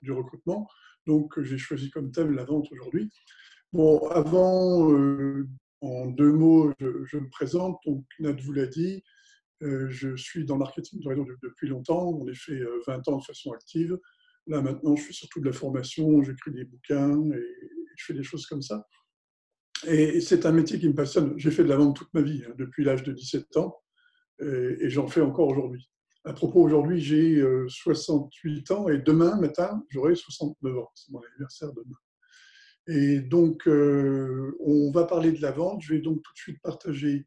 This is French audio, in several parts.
du recrutement. Donc, j'ai choisi comme thème la vente aujourd'hui. Bon, avant, en deux mots, je me présente. Donc, Nat vous l'a dit, je suis dans le marketing de réseau depuis longtemps. On est fait 20 ans de façon active. Là, maintenant, je fais surtout de la formation, j'écris des bouquins et je fais des choses comme ça. Et c'est un métier qui me passionne. J'ai fait de la vente toute ma vie, hein, depuis l'âge de 17 ans, et j'en fais encore aujourd'hui. À propos, aujourd'hui, j'ai 68 ans et demain matin, j'aurai 69 ans. C'est mon anniversaire demain. Et donc, on va parler de la vente. Je vais donc tout de suite partager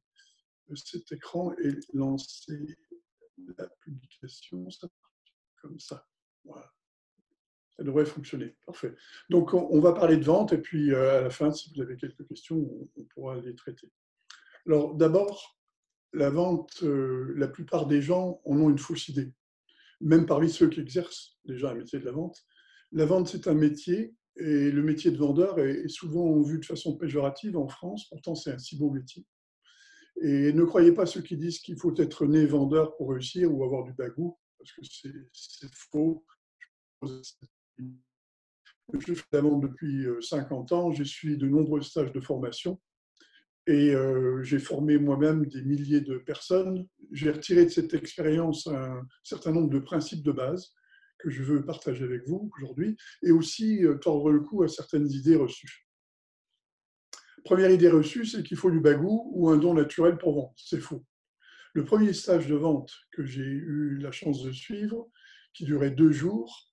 cet écran et lancer la publication, ça, comme ça. Voilà. Ça devrait fonctionner. Parfait. Donc, on va parler de vente et puis à la fin, si vous avez quelques questions, on pourra les traiter. Alors, d'abord, la vente, la plupart des gens en ont une fausse idée. Même parmi ceux qui exercent déjà un métier de la vente, c'est un métier et le métier de vendeur est souvent vu de façon péjorative en France. Pourtant, c'est un si beau métier. Et ne croyez pas ceux qui disent qu'il faut être né vendeur pour réussir ou avoir du bagou, parce que c'est faux. Je fais de la vente depuis 50 ans, j'ai suivi de nombreux stages de formation et j'ai formé moi-même des milliers de personnes. J'ai retiré de cette expérience un certain nombre de principes de base que je veux partager avec vous aujourd'hui et aussi tordre le cou à certaines idées reçues. Première idée reçue, c'est qu'il faut du bagou ou un don naturel pour vendre. C'est faux. Le premier stage de vente que j'ai eu la chance de suivre, qui durait 2 jours,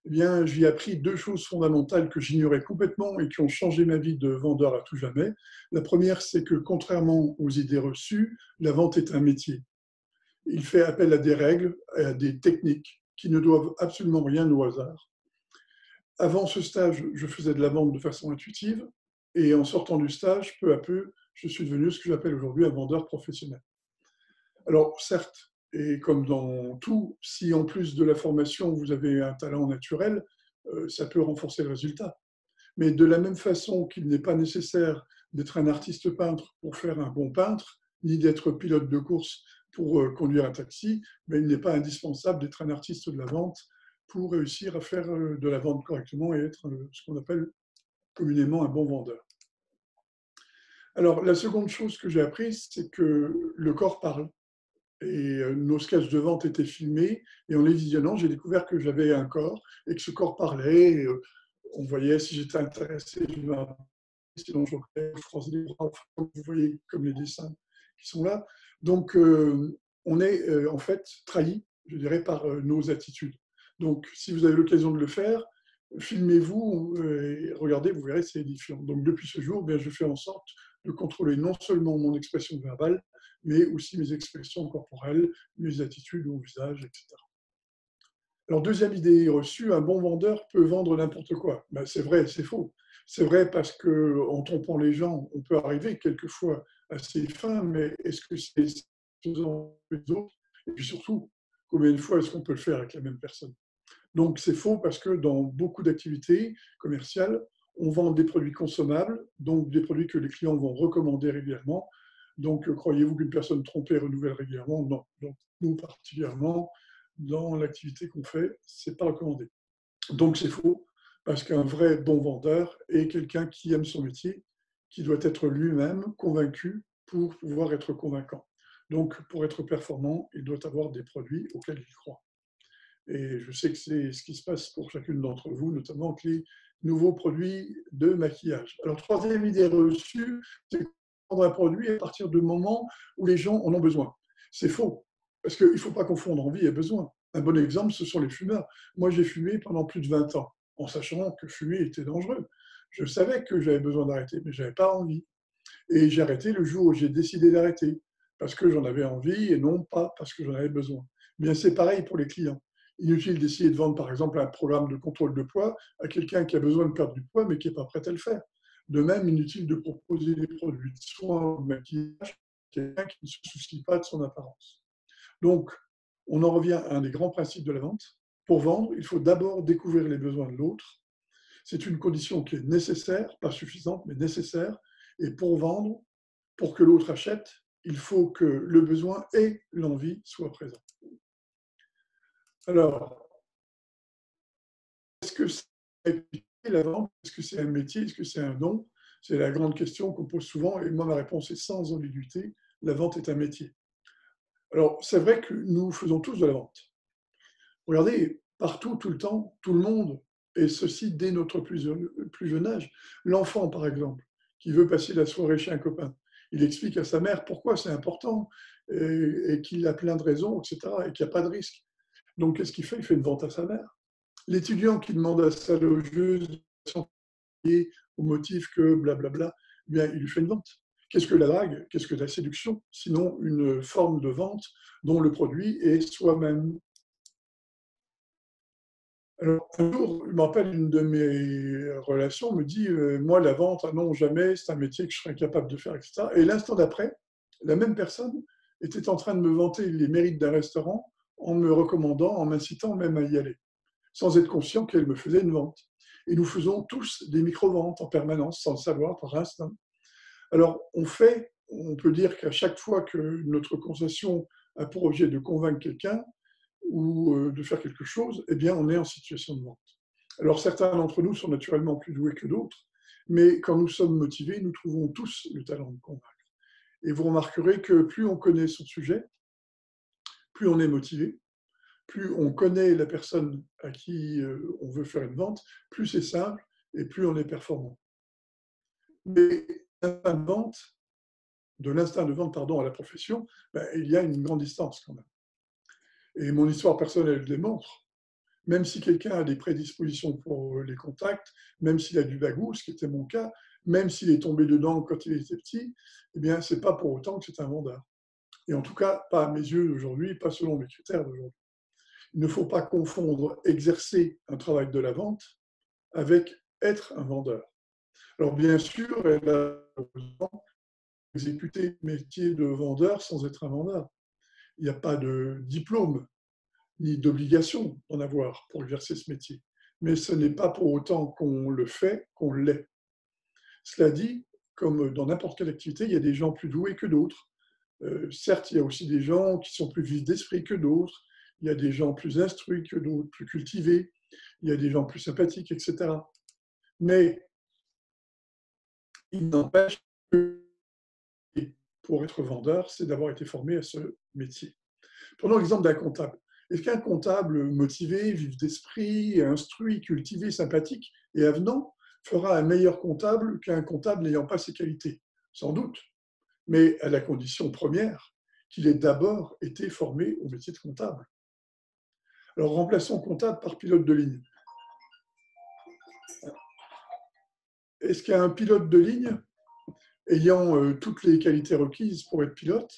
eh bien, j'y ai appris deux choses fondamentales que j'ignorais complètement et qui ont changé ma vie de vendeur à tout jamais. La première, c'est que contrairement aux idées reçues, la vente est un métier. Il fait appel à des règles, à des techniques qui ne doivent absolument rien au hasard. Avant ce stage, je faisais de la vente de façon intuitive et en sortant du stage, peu à peu, je suis devenu ce que j'appelle aujourd'hui un vendeur professionnel. Alors, certes, et comme dans tout, si en plus de la formation, vous avez un talent naturel, ça peut renforcer le résultat. Mais de la même façon qu'il n'est pas nécessaire d'être un artiste peintre pour faire un bon peintre, ni d'être pilote de course pour conduire un taxi, mais il n'est pas indispensable d'être un artiste de la vente pour réussir à faire de la vente correctement et être ce qu'on appelle communément un bon vendeur. Alors, la seconde chose que j'ai apprise, c'est que le corps parle. Et nos sketchs de vente étaient filmés, et en les visionnant, j'ai découvert que j'avais un corps, et que ce corps parlait, et, on voyait si j'étais intéressé, sinon je croisais les bras, vous voyez comme les dessins qui sont là. Donc, on est en fait trahi, je dirais, par nos attitudes. Donc, si vous avez l'occasion de le faire, filmez-vous et regardez, vous verrez, c'est édifiant. Donc, depuis ce jour, bien, je fais en sorte de contrôler non seulement mon expression verbale, mais aussi mes expressions corporelles, mes attitudes au visage, etc. Alors, deuxième idée reçue, un bon vendeur peut vendre n'importe quoi. Ben, c'est vrai, c'est faux. C'est vrai parce qu'en trompant les gens, on peut arriver quelquefois à ses fins, mais est-ce que c'est faisant les autres? Et puis surtout, combien de fois est-ce qu'on peut le faire avec la même personne? Donc c'est faux parce que dans beaucoup d'activités commerciales, on vend des produits consommables, donc des produits que les clients vont recommander régulièrement. Donc croyez-vous qu'une personne trompée renouvelle régulièrement? Non. Donc nous particulièrement, dans l'activité qu'on fait, ce n'est pas recommandé. Donc c'est faux parce qu'un vrai bon vendeur est quelqu'un qui aime son métier, qui doit être lui-même convaincu pour pouvoir être convaincant. Donc pour être performant, il doit avoir des produits auxquels il croit. Et je sais que c'est ce qui se passe pour chacune d'entre vous, notamment avec les nouveaux produits de maquillage. Alors, troisième idée reçue, c'est vendre un produit à partir du moment où les gens en ont besoin. C'est faux, parce qu'il ne faut pas confondre envie et besoin. Un bon exemple, ce sont les fumeurs. Moi, j'ai fumé pendant plus de 20 ans, en sachant que fumer était dangereux. Je savais que j'avais besoin d'arrêter, mais je n'avais pas envie. Et j'ai arrêté le jour où j'ai décidé d'arrêter, parce que j'en avais envie et non pas parce que j'en avais besoin. Bien, c'est pareil pour les clients. Inutile d'essayer de vendre, par exemple, un programme de contrôle de poids à quelqu'un qui a besoin de perdre du poids, mais qui n'est pas prêt à le faire. De même, inutile de proposer des produits de soins ou de maquillage à quelqu'un qui ne se soucie pas de son apparence. Donc, on en revient à un des grands principes de la vente. Pour vendre, il faut d'abord découvrir les besoins de l'autre. C'est une condition qui est nécessaire, pas suffisante, mais nécessaire. Et pour vendre, pour que l'autre achète, il faut que le besoin et l'envie soient présents. Alors, est-ce que c'est la vente? Est-ce que c'est un métier? Est-ce que c'est un don? C'est la grande question qu'on pose souvent et moi, ma réponse est sans ambiguïté, la vente est un métier. Alors, c'est vrai que nous faisons tous de la vente. Regardez, partout, tout le temps, tout le monde, et ceci dès notre plus jeune âge. L'enfant, par exemple, qui veut passer la soirée chez un copain, il explique à sa mère pourquoi c'est important et qu'il a plein de raisons, etc., et qu'il n'y a pas de risque. Donc, qu'est-ce qu'il fait? Il fait une vente à sa mère. L'étudiant qui demande à sa logeuse de s'envoyer au motif que blablabla, eh bien, il lui fait une vente. Qu'est-ce que la drague? Qu'est-ce que la séduction? Sinon, une forme de vente dont le produit est soi-même. Alors, un jour, je me rappelle, une de mes relations me dit moi, la vente, ah non, jamais, c'est un métier que je serais incapable de faire, etc. Et l'instant d'après, la même personne était en train de me vanter les mérites d'un restaurant en me recommandant, en m'incitant même à y aller, sans être conscient qu'elle me faisait une vente. Et nous faisons tous des micro-ventes en permanence, sans le savoir, par instinct. Alors, on peut dire qu'à chaque fois que notre conversation a pour objet de convaincre quelqu'un, ou de faire quelque chose, eh bien, on est en situation de vente. Alors, certains d'entre nous sont naturellement plus doués que d'autres, mais quand nous sommes motivés, nous trouvons tous le talent de convaincre. Et vous remarquerez que plus on connaît son sujet, plus on est motivé, plus on connaît la personne à qui on veut faire une vente, plus c'est simple et plus on est performant. Mais de l'instinct de vente pardon, à la profession, ben, il y a une grande distance quand même. Et mon histoire personnelle le démontre. Même si quelqu'un a des prédispositions pour les contacts, même s'il a du bagou, ce qui était mon cas, même s'il est tombé dedans quand il était petit, eh bien, ce n'est pas pour autant que c'est un vendeur. Et en tout cas, pas à mes yeux d'aujourd'hui, pas selon mes critères d'aujourd'hui. Il ne faut pas confondre exercer un travail de la vente avec être un vendeur. Alors bien sûr, elle a exécuté le métier de vendeur sans être un vendeur. Il n'y a pas de diplôme ni d'obligation d'en avoir pour exercer ce métier. Mais ce n'est pas pour autant qu'on le fait, qu'on l'est. Cela dit, comme dans n'importe quelle activité, il y a des gens plus doués que d'autres. Certes, il y a aussi des gens qui sont plus vifs d'esprit que d'autres. Il y a des gens plus instruits que d'autres, plus cultivés. Il y a des gens plus sympathiques, etc. Mais il n'empêche que pour être vendeur, c'est d'avoir été formé à ce métier. Prenons l'exemple d'un comptable. Est-ce qu'un comptable motivé, vif d'esprit, instruit, cultivé, sympathique et avenant fera un meilleur comptable qu'un comptable n'ayant pas ces qualités? Sans doute, mais à la condition première qu'il ait d'abord été formé au métier de comptable. Alors remplaçons comptable par pilote de ligne. Est-ce qu'un pilote de ligne, ayant toutes les qualités requises pour être pilote,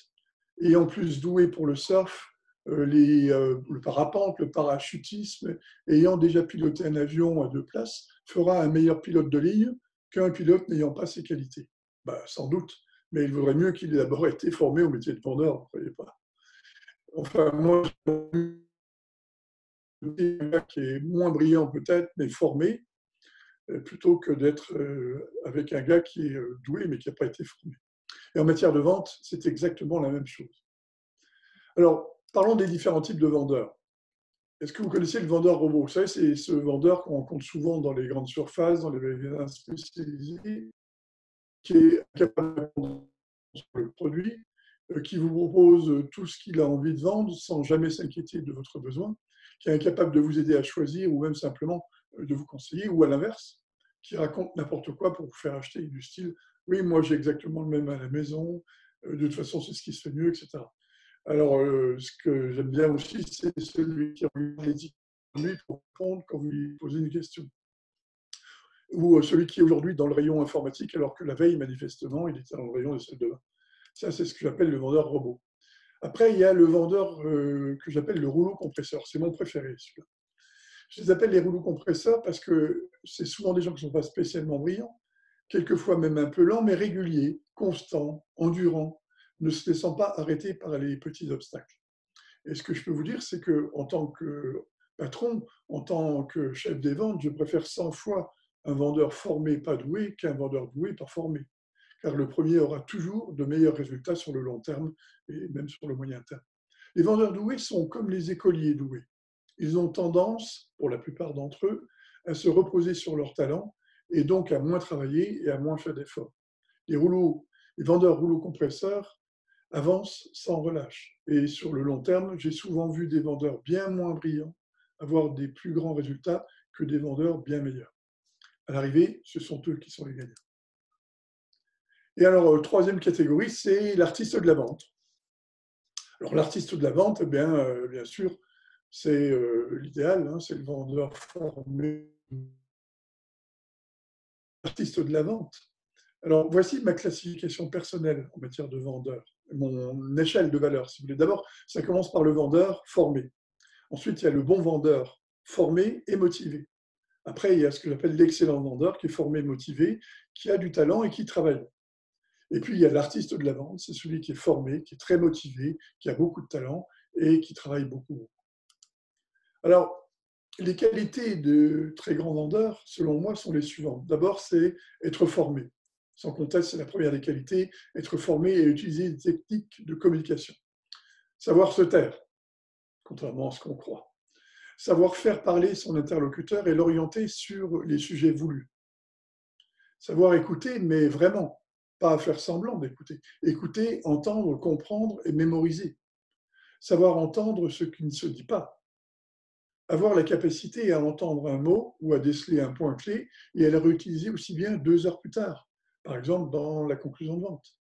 et en plus doué pour le surf, le parapente, le parachutisme, ayant déjà piloté un avion à 2 places, fera un meilleur pilote de ligne qu'un pilote n'ayant pas ces qualités? Ben, sans doute, mais il vaudrait mieux qu'il ait d'abord été formé au métier de vendeur, vous ne croyez pas? Enfin, moi, un gars qui est moins brillant peut-être, mais formé, plutôt que d'être avec un gars qui est doué, mais qui n'a pas été formé. Et en matière de vente, c'est exactement la même chose. Alors, parlons des différents types de vendeurs. Est-ce que vous connaissez le vendeur robot? Vous savez, c'est ce vendeur qu'on rencontre souvent dans les grandes surfaces, dans les magasins spécialisés, qui est capable de vendre le produit, qui vous propose tout ce qu'il a envie de vendre sans jamais s'inquiéter de votre besoin, qui est incapable de vous aider à choisir ou même simplement de vous conseiller, ou à l'inverse, qui raconte n'importe quoi pour vous faire acheter du style oui, moi j'ai exactement le même à la maison, de toute façon c'est ce qui se fait mieux, etc. Alors, ce que j'aime bien aussi, c'est celui qui regarde les produits pour répondre quand vous lui posez une question. Ou celui qui est aujourd'hui dans le rayon informatique, alors que la veille, manifestement, il était dans le rayon des salles de bain. Ça, c'est ce que j'appelle le vendeur robot. Après, il y a le vendeur que j'appelle le rouleau compresseur. C'est mon préféré, celui-là. Je les appelle les rouleaux compresseurs parce que c'est souvent des gens qui ne sont pas spécialement brillants, quelquefois même un peu lents, mais réguliers, constants, endurants, ne se laissant pas arrêter par les petits obstacles. Et ce que je peux vous dire, c'est qu'en tant que patron, en tant que chef des ventes, je préfère 100 fois un vendeur formé, pas doué, qu'un vendeur doué, pas formé. Car le premier aura toujours de meilleurs résultats sur le long terme et même sur le moyen terme. Les vendeurs doués sont comme les écoliers doués. ils ont tendance, pour la plupart d'entre eux, à se reposer sur leur talent et donc à moins travailler et à moins faire d'efforts. Les vendeurs rouleaux compresseurs avancent sans relâche. Et sur le long terme, j'ai souvent vu des vendeurs bien moins brillants avoir des plus grands résultats que des vendeurs bien meilleurs. À l'arrivée, ce sont eux qui sont les gagnants. Et alors, troisième catégorie, c'est l'artiste de la vente. Alors, l'artiste de la vente, eh bien sûr, c'est l'idéal, hein, c'est le vendeur formé. L'artiste de la vente. Alors, voici ma classification personnelle en matière de vendeur, mon échelle de valeur, si vous voulez. D'abord, ça commence par le vendeur formé. Ensuite, il y a le bon vendeur formé et motivé. Après, il y a ce que j'appelle l'excellent vendeur qui est formé, motivé, qui a du talent et qui travaille. Et puis, il y a l'artiste de la vente, c'est celui qui est formé, qui est très motivé, qui a beaucoup de talent et qui travaille beaucoup. Alors, les qualités de très grands vendeurs, selon moi, sont les suivantes. D'abord, c'est être formé. Sans conteste, c'est la première des qualités, être formé et utiliser des techniques de communication. Savoir se taire, contrairement à ce qu'on croit. Savoir faire parler son interlocuteur et l'orienter sur les sujets voulus. Savoir écouter, mais vraiment, pas faire semblant d'écouter. Écouter, entendre, comprendre et mémoriser. Savoir entendre ce qui ne se dit pas. Avoir la capacité à entendre un mot ou à déceler un point clé et à le réutiliser aussi bien 2 heures plus tard, par exemple dans la conclusion de vente.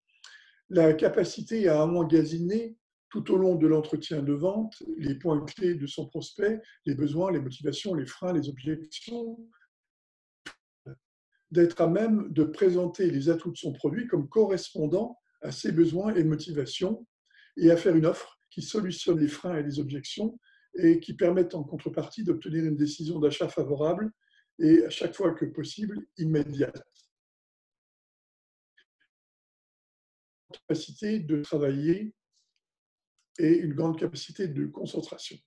La capacité à emmagasiner tout au long de l'entretien de vente les points clés de son prospect, les besoins, les motivations, les freins, les objections, d'être à même de présenter les atouts de son produit comme correspondant à ses besoins et motivations et à faire une offre qui solutionne les freins et les objections et qui permettent en contrepartie d'obtenir une décision d'achat favorable et à chaque fois que possible immédiate. Capacité de travailler et une grande capacité de concentration.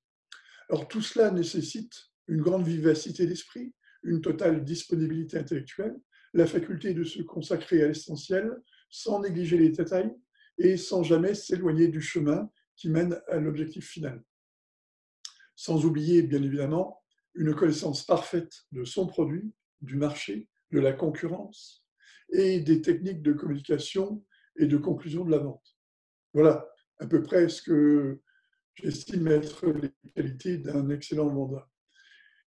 Alors tout cela nécessite une grande vivacité d'esprit, une totale disponibilité intellectuelle, la faculté de se consacrer à l'essentiel sans négliger les détails et sans jamais s'éloigner du chemin qui mène à l'objectif final. Sans oublier, bien évidemment, une connaissance parfaite de son produit, du marché, de la concurrence et des techniques de communication et de conclusion de la vente. Voilà à peu près ce que j'estime être les qualités d'un excellent vendeur.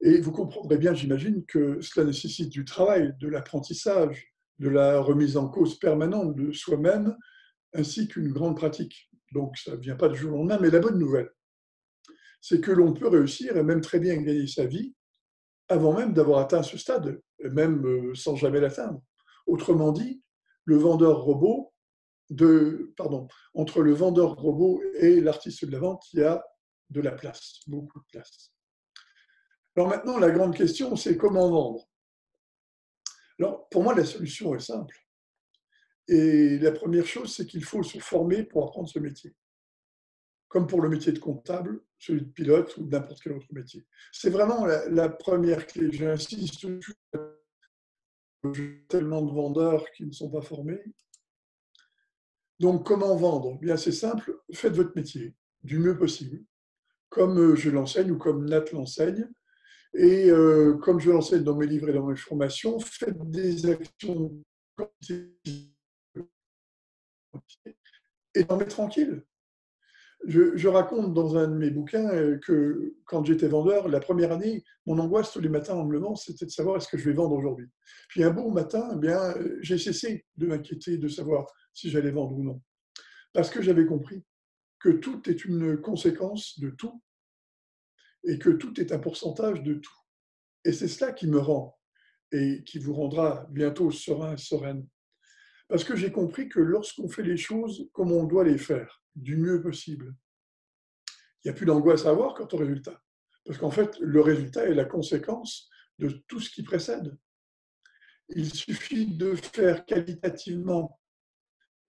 Et vous comprendrez bien, j'imagine, que cela nécessite du travail, de l'apprentissage, de la remise en cause permanente de soi-même, ainsi qu'une grande pratique. Donc ça ne vient pas du jour au lendemain, mais la bonne nouvelle, c'est que l'on peut réussir et même très bien gagner sa vie avant même d'avoir atteint ce stade, et même sans jamais l'atteindre. Autrement dit, le vendeur robot entre le vendeur robot et l'artiste de la vente, il y a de la place, beaucoup de place. Alors maintenant, la grande question, c'est comment vendre. Alors, pour moi, la solution est simple. Et la première chose, c'est qu'il faut se former pour apprendre ce métier. Comme pour le métier de comptable, celui de pilote ou n'importe quel autre métier. C'est vraiment la première clé. J'insiste toujours, tellement de vendeurs qui ne sont pas formés. Donc, comment vendre? Bien, c'est simple, faites votre métier du mieux possible, comme je l'enseigne ou comme Nat l'enseigne. Et comme je l'enseigne dans mes livres et dans mes formations, faites des actions et dormez tranquille. Je raconte dans un de mes bouquins que quand j'étais vendeur, la première année, mon angoisse tous les matins en me levant, c'était de savoir est-ce que je vais vendre aujourd'hui. Puis un bon matin, eh bien, j'ai cessé de m'inquiéter de savoir si j'allais vendre ou non. Parce que j'avais compris que tout est une conséquence de tout et que tout est un pourcentage de tout. Et c'est cela qui me rend et qui vous rendra bientôt serein et sereine. Parce que j'ai compris que lorsqu'on fait les choses comme on doit les faire, du mieux possible, il n'y a plus d'angoisse à avoir quant au résultat. Parce qu'en fait, le résultat est la conséquence de tout ce qui précède. Il suffit de faire qualitativement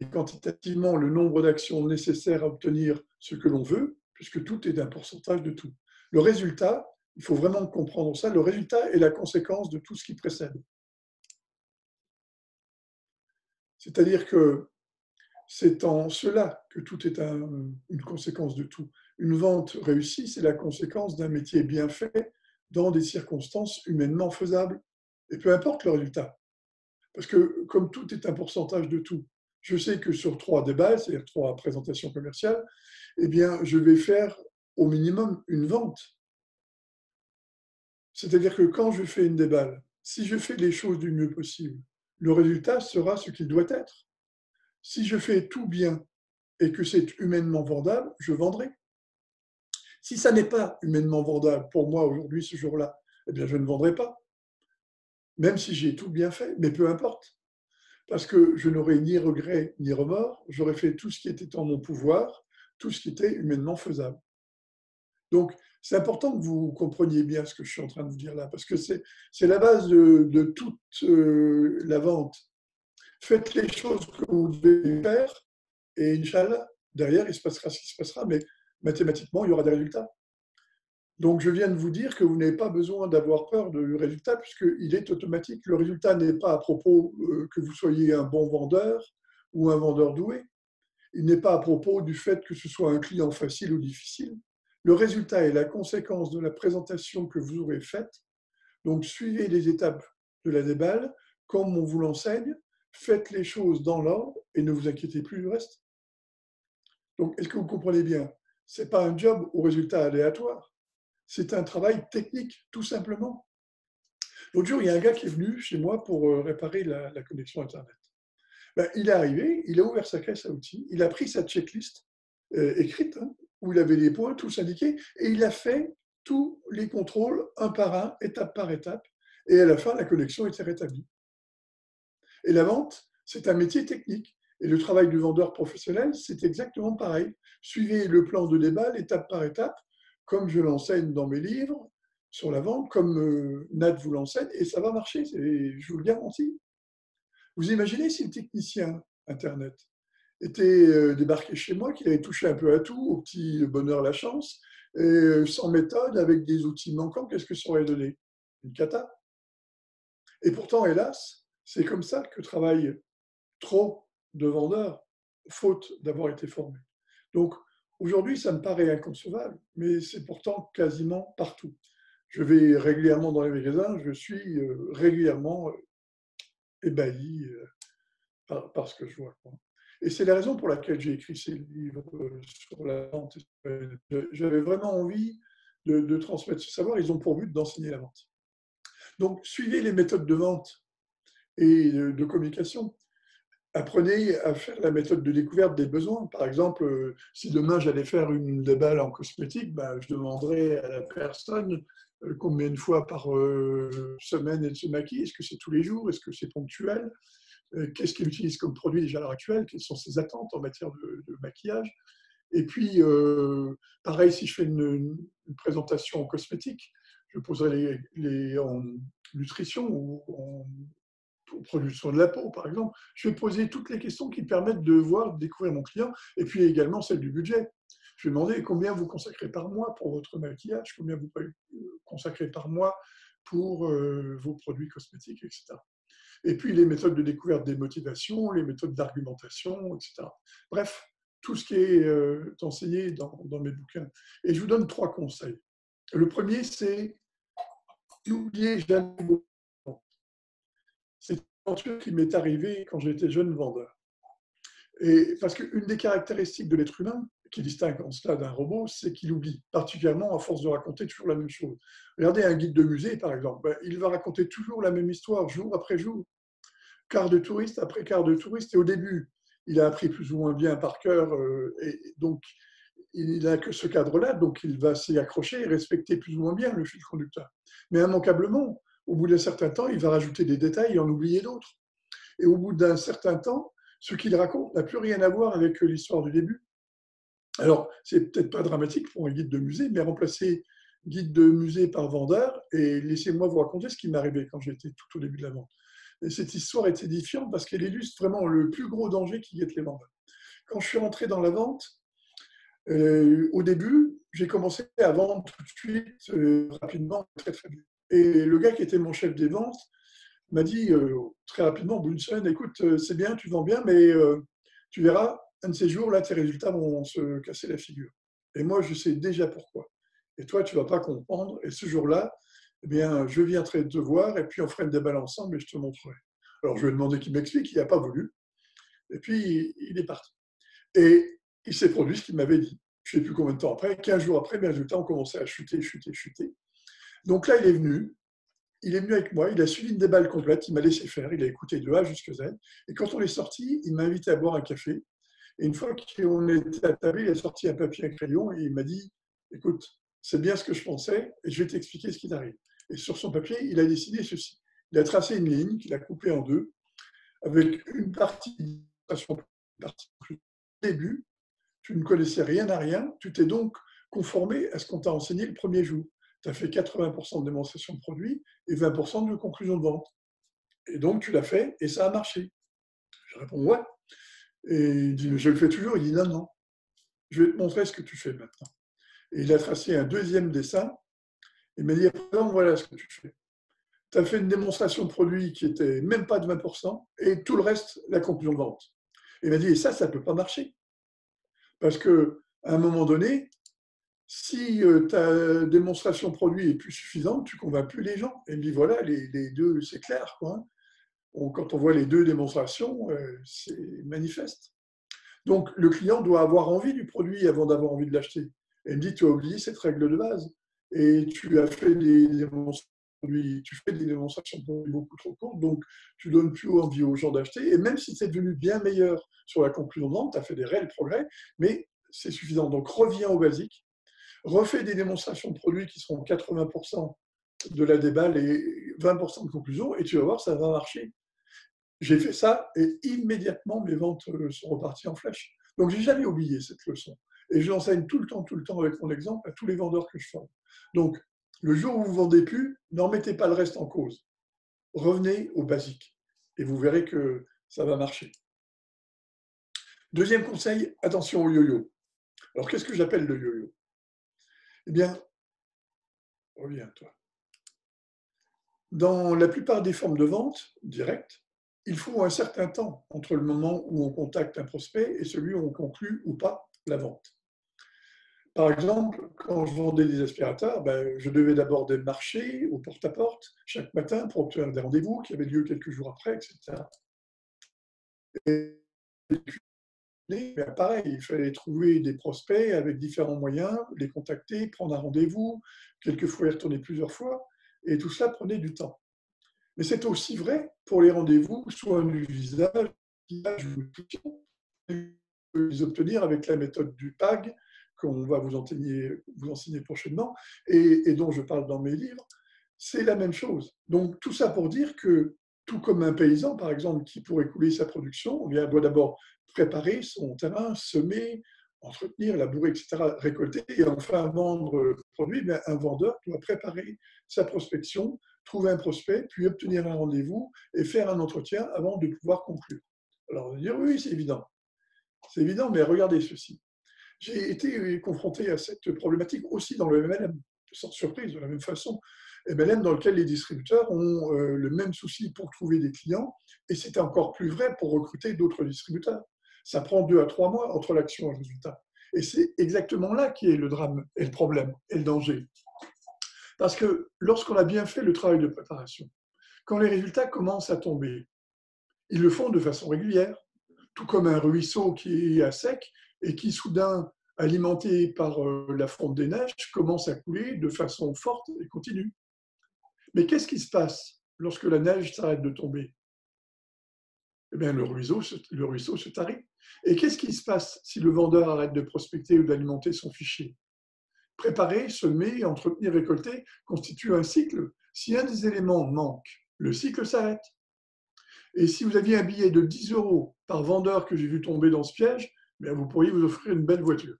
et quantitativement le nombre d'actions nécessaires à obtenir ce que l'on veut, puisque tout est un pourcentage de tout. Le résultat, il faut vraiment comprendre ça, le résultat est la conséquence de tout ce qui précède. C'est-à-dire que c'est en cela que tout est une conséquence de tout. Une vente réussie, c'est la conséquence d'un métier bien fait dans des circonstances humainement faisables. Et peu importe le résultat. Parce que comme tout est un pourcentage de tout, je sais que sur 3 débats, c'est-à-dire 3 présentations commerciales, eh bien, je vais faire au minimum une vente. C'est-à-dire que quand je fais une déballe, si je fais les choses du mieux possible, le résultat sera ce qu'il doit être. Si je fais tout bien et que c'est humainement vendable, je vendrai. Si ça n'est pas humainement vendable pour moi aujourd'hui, ce jour-là, eh bien, je ne vendrai pas, même si j'ai tout bien fait, mais peu importe. Parce que je n'aurais ni regret ni remords, j'aurais fait tout ce qui était en mon pouvoir, tout ce qui était humainement faisable. Donc, c'est important que vous compreniez bien ce que je suis en train de vous dire là, parce que c'est la base de toute la vente. Faites les choses que vous devez faire, et Inch'Allah, derrière, il se passera ce qui se passera, mais mathématiquement, il y aura des résultats. Donc, je viens de vous dire que vous n'avez pas besoin d'avoir peur du résultat, puisqu'il est automatique. Le résultat n'est pas à propos que vous soyez un bon vendeur ou un vendeur doué. Il n'est pas à propos du fait que ce soit un client facile ou difficile. Le résultat est la conséquence de la présentation que vous aurez faite. Donc, suivez les étapes de la déballe, comme on vous l'enseigne, faites les choses dans l'ordre et ne vous inquiétez plus du reste. Donc, est-ce que vous comprenez bien? Ce n'est pas un job au résultat aléatoire. C'est un travail technique, tout simplement. L'autre jour, il y a un gars qui est venu chez moi pour réparer la connexion Internet. Ben, il est arrivé, il a ouvert sa caisse à outils, il a pris sa checklist écrite, hein, où il avait les points, tous indiqués, et il a fait tous les contrôles un par un, étape par étape, et à la fin, la connexion était rétablie. Et la vente, c'est un métier technique. Et le travail du vendeur professionnel, c'est exactement pareil. Suivez le plan de débat, étape par étape, comme je l'enseigne dans mes livres sur la vente, comme Nat vous l'enseigne, et ça va marcher, je vous le garantis. Vous imaginez si le technicien Internet était débarqué chez moi, qu'il avait touché un peu à tout, au petit bonheur la chance, et sans méthode, avec des outils manquants, qu'est-ce que ça aurait donné? Une cata. Et pourtant, hélas, c'est comme ça que travaillent trop de vendeurs, faute d'avoir été formés. Donc, aujourd'hui, ça me paraît inconcevable, mais c'est pourtant quasiment partout. Je vais régulièrement dans les magasins, je suis régulièrement ébahi par ce que je vois. Et c'est la raison pour laquelle j'ai écrit ces livres sur la vente. J'avais vraiment envie de transmettre ce savoir. Ils ont pour but d'enseigner la vente. Donc, suivez les méthodes de vente et de communication. Apprenez à faire la méthode de découverte des besoins. Par exemple, si demain j'allais faire une déballe en cosmétique, ben, je demanderais à la personne combien de fois par semaine elle se maquille. Est-ce que c'est tous les jours? Est-ce que c'est ponctuel? Qu'est-ce qu'elle utilise comme produit déjà à l'heure actuelle? Quelles sont ses attentes en matière de maquillage? Et puis, pareil, si je fais une présentation en cosmétique, je poserai en nutrition ou en produits de soins de la peau, par exemple. Je vais poser toutes les questions qui permettent de voir, de découvrir mon client, et puis également celle du budget. Je vais demander combien vous consacrez par mois pour votre maquillage, combien vous consacrez par mois pour vos produits cosmétiques, etc. Et puis les méthodes de découverte des motivations, les méthodes d'argumentation, etc. Bref, tout ce qui est enseigné dans mes bouquins. Et je vous donne 3 conseils. Le premier, c'est n'oubliez jamais vos clients. C'est une aventure qui m'est arrivée quand j'étais jeune vendeur. Et parce qu'une des caractéristiques de l'être humain, qui distingue en cela d'un robot, c'est qu'il oublie, particulièrement à force de raconter toujours la même chose. Regardez un guide de musée, par exemple, il va raconter toujours la même histoire, jour après jour, quart de touriste après quart de touriste, et au début, il a appris plus ou moins bien par cœur, et donc il n'a que ce cadre-là, donc il va s'y accrocher et respecter plus ou moins bien le fil conducteur. Mais immanquablement, au bout d'un certain temps, il va rajouter des détails et en oublier d'autres. Et au bout d'un certain temps, ce qu'il raconte n'a plus rien à voir avec l'histoire du début. Alors, c'est peut-être pas dramatique pour un guide de musée, mais remplacer guide de musée par vendeur et laissez-moi vous raconter ce qui m'est arrivé quand j'étais tout au début de la vente. Et cette histoire est édifiante parce qu'elle illustre vraiment le plus gros danger qui guette les vendeurs. Quand je suis rentré dans la vente, au début, j'ai commencé à vendre tout de suite, rapidement, très très bien. Et le gars qui était mon chef des ventes m'a dit très rapidement, au bout d'une semaine, écoute, c'est bien, tu vends bien, mais tu verras, un de ces jours, là, tes résultats vont se casser la figure. Et moi, je sais déjà pourquoi. Et toi, tu ne vas pas comprendre. Et ce jour-là, eh bien, je viendrai te voir et puis on fera une déballe ensemble et je te montrerai. Alors, je lui ai demandé qu'il m'explique, il n'a pas voulu. Et puis, il est parti. Et il s'est produit ce qu'il m'avait dit. Je ne sais plus combien de temps après, 15 jours après, mes résultats ont commencé à chuter, chuter, chuter. Donc là, il est venu avec moi, il a suivi une déballe complète, il m'a laissé faire, il a écouté de A jusqu'à Z. Et quand on est sorti, il m'a invité à boire un café. Et une fois qu'on était à table, il a sorti un papier, un crayon et il m'a dit, écoute, c'est bien ce que je pensais et je vais t'expliquer ce qui t'arrive. Et sur son papier, il a décidé ceci. Il a tracé une ligne qu'il a coupée en deux avec une partie au début, tu ne connaissais rien à rien, tu t'es donc conformé à ce qu'on t'a enseigné le premier jour. Tu as fait 80% de démonstration de produit et 20% de conclusion de vente. Et donc, tu l'as fait et ça a marché. Je réponds ouais. Et il dit, mais je le fais toujours. Il dit, non, non, je vais te montrer ce que tu fais maintenant. Et il a tracé un deuxième dessin. Il m'a dit, voilà ce que tu fais. Tu as fait une démonstration de produit qui était même pas de 20% et tout le reste, la conclusion de vente. Il m'a dit, et ça ne peut pas marcher. Parce qu'à un moment donné, si ta démonstration produit est plus suffisante, tu ne convaincs plus les gens. Et il me dit, voilà, les deux, c'est clair, quoi. Quand on voit les deux démonstrations, c'est manifeste. Donc, le client doit avoir envie du produit avant d'avoir envie de l'acheter. Et il me dit, tu as oublié cette règle de base. Et tu as fait tu fais des démonstrations de produits beaucoup trop courtes, donc tu donnes plus envie aux gens d'acheter. Et même si c'est devenu bien meilleur sur la conclusion de vente, tu as fait des réels progrès, mais c'est suffisant. Donc, reviens au basique. Refais des démonstrations de produits qui seront 80% de la déballe et 20% de conclusion, et tu vas voir, ça va marcher. J'ai fait ça et immédiatement, mes ventes sont reparties en flèche. Donc, j'ai jamais oublié cette leçon. Et je l'enseigne tout le temps avec mon exemple à tous les vendeurs que je forme. Donc, le jour où vous ne vendez plus, n'en mettez pas le reste en cause. Revenez au basique et vous verrez que ça va marcher. Deuxième conseil, attention au yo-yo. Alors, qu'est-ce que j'appelle le yo-yo? Eh bien, reviens toi. Dans la plupart des formes de vente directe, il faut un certain temps entre le moment où on contacte un prospect et celui où on conclut ou pas la vente. Par exemple, quand je vendais des aspirateurs, je devais d'abord démarcher au porte-à-porte chaque matin pour obtenir des rendez-vous qui avaient lieu quelques jours après, etc. Et pareil, il fallait trouver des prospects avec différents moyens, les contacter, prendre un rendez-vous, quelquefois y retourner plusieurs fois, et tout cela prenait du temps. Mais c'est aussi vrai pour les rendez-vous, soit du visage, les obtenir avec la méthode du PAG, qu'on va vous enseigner prochainement, et dont je parle dans mes livres, c'est la même chose. Donc tout ça pour dire que, tout comme un paysan, par exemple, qui pour écouler sa production, il doit d'abord préparer son terrain, semer, entretenir, labourer, etc., récolter, et enfin vendre le produit, un vendeur doit préparer sa prospection, trouver un prospect, puis obtenir un rendez-vous et faire un entretien avant de pouvoir conclure. Alors on va dire, oui, c'est évident. C'est évident, mais regardez ceci. J'ai été confronté à cette problématique aussi dans le MLM, sans surprise, de la même façon. MLM dans lequel les distributeurs ont le même souci pour trouver des clients, et c'est encore plus vrai pour recruter d'autres distributeurs. Ça prend 2 à 3 mois entre l'action et le résultat. Et c'est exactement là qui est le drame, et le problème, et le danger. Parce que lorsqu'on a bien fait le travail de préparation, quand les résultats commencent à tomber, ils le font de façon régulière, tout comme un ruisseau qui est à sec et qui soudain, alimenté par la fonte des neiges, commence à couler de façon forte et continue. Mais qu'est-ce qui se passe lorsque la neige s'arrête de tomber? Eh bien, le ruisseau se tarit. Et qu'est-ce qui se passe si le vendeur arrête de prospecter ou d'alimenter son fichier? Préparer, semer, entretenir, récolter constitue un cycle. Si un des éléments manque, le cycle s'arrête. Et si vous aviez un billet de 10 € par vendeur que j'ai vu tomber dans ce piège, vous pourriez vous offrir une belle voiture.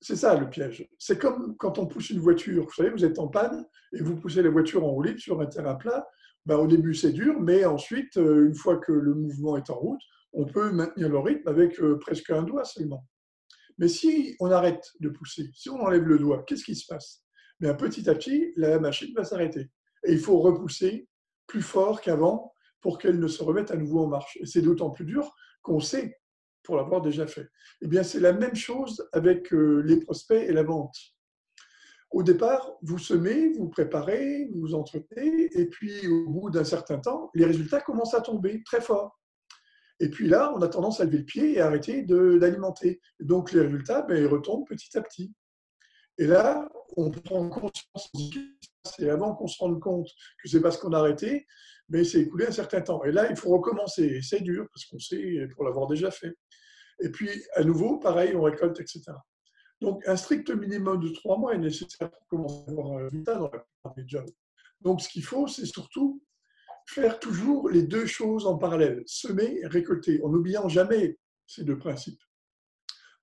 C'est ça le piège. C'est comme quand on pousse une voiture. Vous savez, vous êtes en panne et vous poussez la voiture en roue libre sur un terrain plat. Au début, c'est dur, mais ensuite, une fois que le mouvement est en route, on peut maintenir le rythme avec presque un doigt seulement. Mais si on arrête de pousser, si on enlève le doigt, qu'est-ce qui se passe? Petit à petit, la machine va s'arrêter. Et il faut repousser plus fort qu'avant pour qu'elle ne se remette à nouveau en marche. Et c'est d'autant plus dur qu'on sait pour l'avoir déjà fait. Eh bien, c'est la même chose avec les prospects et la vente. Au départ, vous semez, vous préparez, vous entretenez, et puis au bout d'un certain temps, les résultats commencent à tomber très fort. Et puis là, on a tendance à lever le pied et à arrêter d'alimenter. Donc les résultats, ben, ils retombent petit à petit. Et là, on prend conscience, c'est avant qu'on se rende compte que c'est parce qu'on a arrêté, mais c'est écoulé un certain temps. Et là, il faut recommencer. Et c'est dur, parce qu'on sait, pour l'avoir déjà fait. Et puis, à nouveau, pareil, on récolte, etc. Donc, un strict minimum de 3 mois est nécessaire pour commencer à avoir un résultat dans la plupart des jobs. Donc, ce qu'il faut, c'est surtout faire toujours les deux choses en parallèle, semer et récolter, en n'oubliant jamais ces deux principes.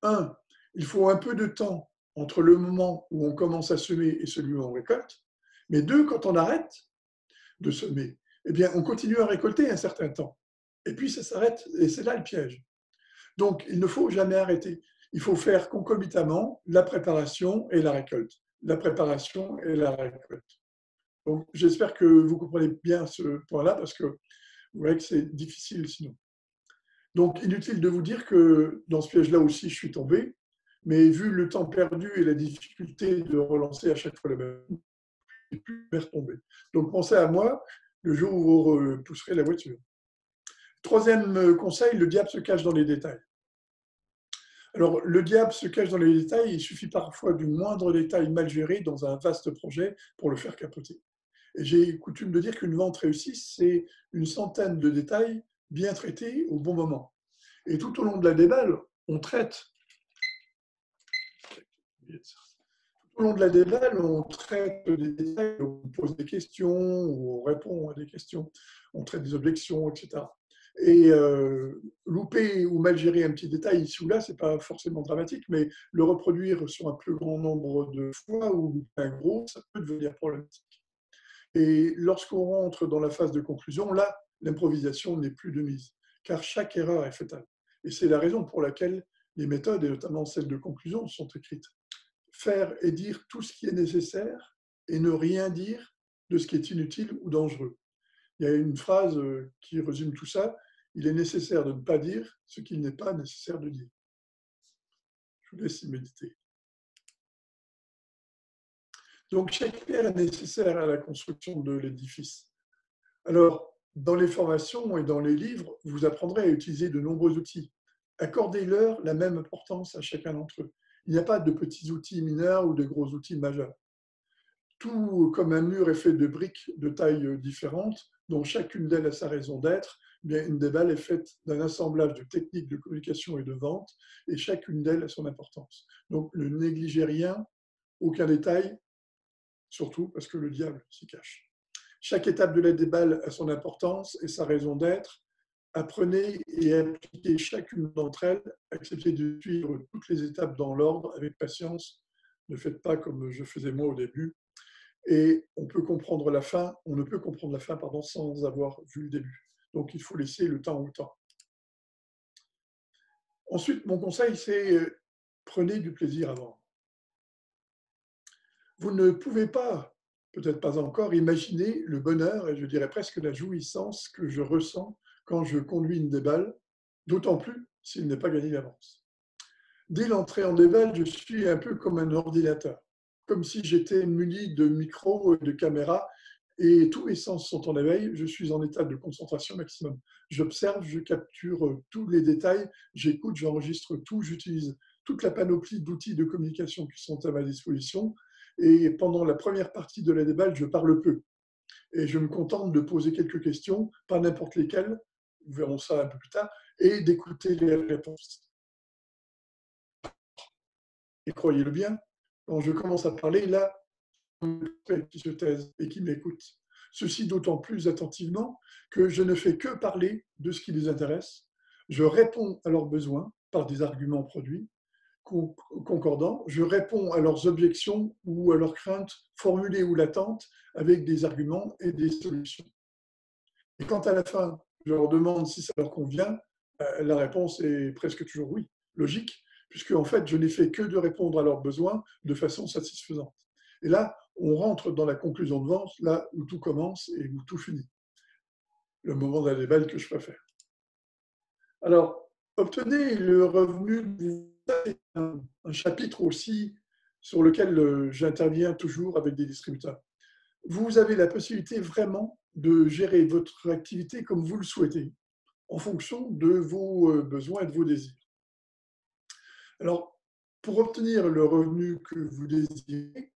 Un, il faut un peu de temps entre le moment où on commence à semer et celui où on récolte. Mais deux, quand on arrête de semer, eh bien, on continue à récolter un certain temps. Et puis, ça s'arrête, et c'est là le piège. Donc, il ne faut jamais arrêter. Il faut faire concomitamment la préparation et la récolte. La préparation et la récolte. Donc, j'espère que vous comprenez bien ce point-là, parce que vous voyez que c'est difficile sinon. Donc, inutile de vous dire que dans ce piège-là aussi, je suis tombé, mais vu le temps perdu et la difficulté de relancer à chaque fois la même, je ne suis plus retomber. Donc, pensez à moi le jour où vous repousserez la voiture. Troisième conseil, le diable se cache dans les détails. Alors, le diable se cache dans les détails, il suffit parfois du moindre détail mal géré dans un vaste projet pour le faire capoter. Et j'ai coutume de dire qu'une vente réussie, c'est une centaine de détails bien traités au bon moment. Et tout au long de la déballe, on traite. Tout au long de la déballe, on traite des détails, on pose des questions, on répond à des questions, on traite des objections, etc. Et louper ou mal gérer un petit détail ici ou là, ce n'est pas forcément dramatique, mais le reproduire sur un plus grand nombre de fois ou un gros, ça peut devenir problématique. Et lorsqu'on rentre dans la phase de conclusion, là, l'improvisation n'est plus de mise, car chaque erreur est fatale. Et c'est la raison pour laquelle les méthodes, et notamment celles de conclusion, sont écrites. Faire et dire tout ce qui est nécessaire et ne rien dire de ce qui est inutile ou dangereux. Il y a une phrase qui résume tout ça. Il est nécessaire de ne pas dire ce qu'il n'est pas nécessaire de dire. Je vous laisse y méditer. Donc, chaque pierre est nécessaire à la construction de l'édifice. Alors, dans les formations et dans les livres, vous apprendrez à utiliser de nombreux outils. Accordez-leur la même importance à chacun d'entre eux. Il n'y a pas de petits outils mineurs ou de gros outils majeurs. Tout comme un mur est fait de briques de tailles différentes, dont chacune d'elles a sa raison d'être, bien une déballe est faite d'un assemblage de techniques de communication et de vente, et chacune d'elles a son importance. Donc ne négligez rien, aucun détail, surtout parce que le diable s'y cache. Chaque étape de la déballe a son importance et sa raison d'être. Apprenez et appliquez chacune d'entre elles, acceptez de suivre toutes les étapes dans l'ordre avec patience. Ne faites pas comme je faisais moi au début. Et on peut comprendre la fin, on ne peut comprendre la fin sans avoir vu le début. Donc il faut laisser le temps au temps. Ensuite, mon conseil, c'est prenez du plaisir à vendre. Vous ne pouvez pas, peut-être pas encore, imaginer le bonheur, et je dirais presque la jouissance que je ressens quand je conduis une déballe, d'autant plus s'il n'est pas gagné d'avance. Dès l'entrée en déballe, je suis un peu comme un ordinateur, comme si j'étais muni de micros et de caméras, et tous mes sens sont en éveil, je suis en état de concentration maximum. J'observe, je capture tous les détails, j'écoute, j'enregistre tout, j'utilise toute la panoplie d'outils de communication qui sont à ma disposition, et pendant la première partie de la déballe, je parle peu. Et je me contente de poser quelques questions, pas n'importe lesquelles, nous verrons ça un peu plus tard, et d'écouter les réponses. Et croyez-le bien, quand je commence à parler, là, qui se taisent et qui m'écoutent. Ceci d'autant plus attentivement que je ne fais que parler de ce qui les intéresse. Je réponds à leurs besoins par des arguments produits concordants. Je réponds à leurs objections ou à leurs craintes formulées ou latentes avec des arguments et des solutions. Et quand à la fin, je leur demande si ça leur convient, la réponse est presque toujours oui, logique, puisque en fait, je n'ai fait que de répondre à leurs besoins de façon satisfaisante. Et là, on rentre dans la conclusion de vente, là où tout commence et où tout finit. Le moment de la déballe que je préfère. Alors, Obtenez le revenu, c'est un chapitre aussi sur lequel j'interviens toujours avec des distributeurs. Vous avez la possibilité vraiment de gérer votre activité comme vous le souhaitez, en fonction de vos besoins et de vos désirs. Alors, pour obtenir le revenu que vous désirez,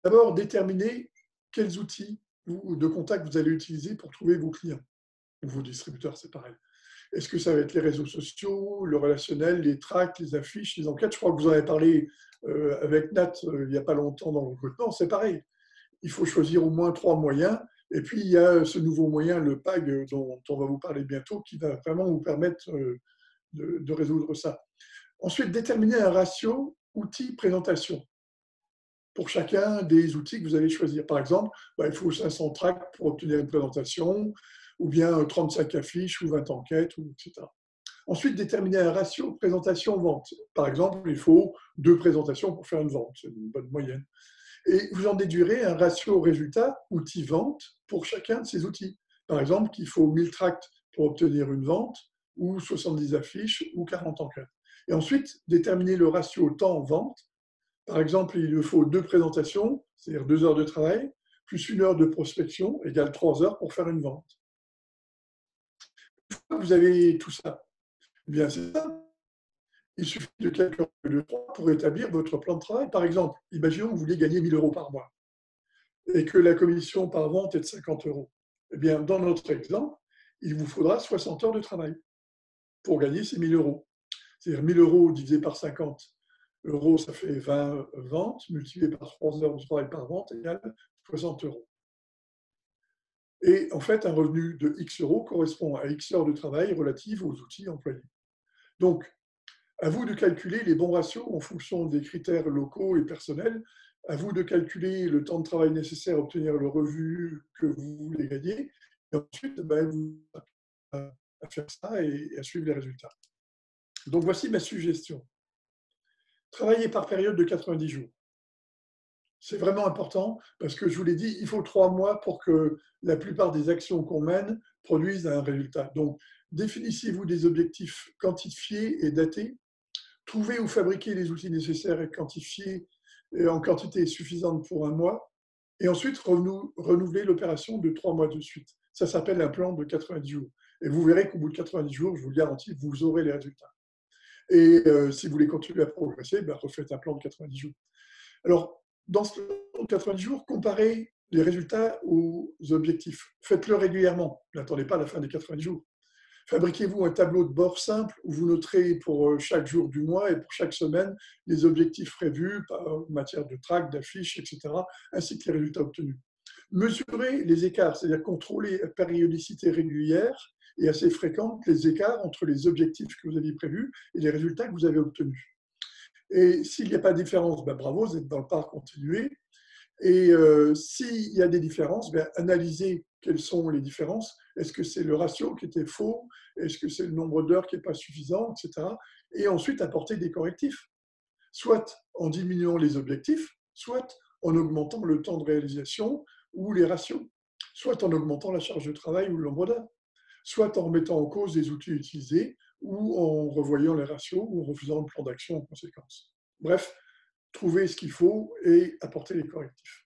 d'abord déterminer quels outils de contact vous allez utiliser pour trouver vos clients ou vos distributeurs, c'est pareil. Est-ce que ça va être les réseaux sociaux, le relationnel, les tracts, les affiches, les enquêtes? Je crois que vous en avez parlé avec Nat il n'y a pas longtemps dans le recrutement, c'est pareil. Il faut choisir au moins 3 moyens. Et puis, il y a ce nouveau moyen, le PAG, dont on va vous parler bientôt, qui va vraiment vous permettre de résoudre ça. Ensuite, déterminer un ratio outil-présentation pour chacun des outils que vous allez choisir. Par exemple, il faut 500 tracts pour obtenir une présentation, ou bien 35 affiches ou 20 enquêtes, etc. Ensuite, déterminer un ratio présentation-vente. Par exemple, il faut 2 présentations pour faire une vente, c'est une bonne moyenne. Et vous en déduirez un ratio résultat outil-vente pour chacun de ces outils. Par exemple, qu'il faut 1000 tracts pour obtenir une vente, ou 70 affiches, ou 40 enquêtes. Et ensuite, déterminer le ratio temps-vente. Par exemple, il lui faut 2 présentations, c'est-à-dire 2 heures de travail, plus 1 heure de prospection, égale 3 heures pour faire une vente. Vous avez tout ça. Eh bien, c'est ça. Il suffit de quelques règles de 3 pour établir votre plan de travail. Par exemple, imaginons que vous vouliez gagner 1 000 € par mois et que la commission par vente est de 50 €. Eh bien, dans notre exemple, il vous faudra 60 heures de travail pour gagner ces 1 000 €. C'est-à-dire 1 000 € divisé par 50 euros, ça fait 20 ventes, multiplié par 3 heures de travail par vente égale 60 €. Et en fait, un revenu de X euros correspond à X heures de travail relatives aux outils employés. Donc, à vous de calculer les bons ratios en fonction des critères locaux et personnels. À vous de calculer le temps de travail nécessaire à obtenir le revenu que vous voulez gagner. Et ensuite, vous à faire ça et à suivre les résultats. Donc, voici ma suggestion. Travailler par période de 90 jours. C'est vraiment important parce que je vous l'ai dit, il faut 3 mois pour que la plupart des actions qu'on mène produisent un résultat. Donc, définissez-vous des objectifs quantifiés et datés. Trouvez ou fabriquez les outils nécessaires et quantifiés en quantité suffisante pour un mois. Et ensuite, renouveler l'opération de 3 mois de suite. Ça s'appelle un plan de 90 jours. Et vous verrez qu'au bout de 90 jours, je vous le garantis, vous aurez les résultats. Et si vous voulez continuer à progresser, refaites un plan de 90 jours. Alors, dans ce plan de 90 jours, comparez les résultats aux objectifs. Faites-le régulièrement. N'attendez pas la fin des 90 jours. Fabriquez-vous un tableau de bord simple où vous noterez pour chaque jour du mois et pour chaque semaine les objectifs prévus en matière de tracts, d'affiches, etc., ainsi que les résultats obtenus. Mesurez les écarts, c'est-à-dire contrôler à périodicité régulière et assez fréquente les écarts entre les objectifs que vous aviez prévus et les résultats que vous avez obtenus. Et s'il n'y a pas de différence, bravo, vous êtes dans le pas à continuer. Et s'il y a des différences, analysez quelles sont les différences. Est-ce que c'est le ratio qui était faux? Est-ce que c'est le nombre d'heures qui n'est pas suffisant, etc. Et ensuite, apporter des correctifs, soit en diminuant les objectifs, soit en augmentant le temps de réalisation ou les ratios, soit en augmentant la charge de travail ou le nombre d'heures, soit en remettant en cause les outils utilisés ou en revoyant les ratios ou en refaisant le plan d'action en conséquence. Bref, trouver ce qu'il faut et apporter les correctifs.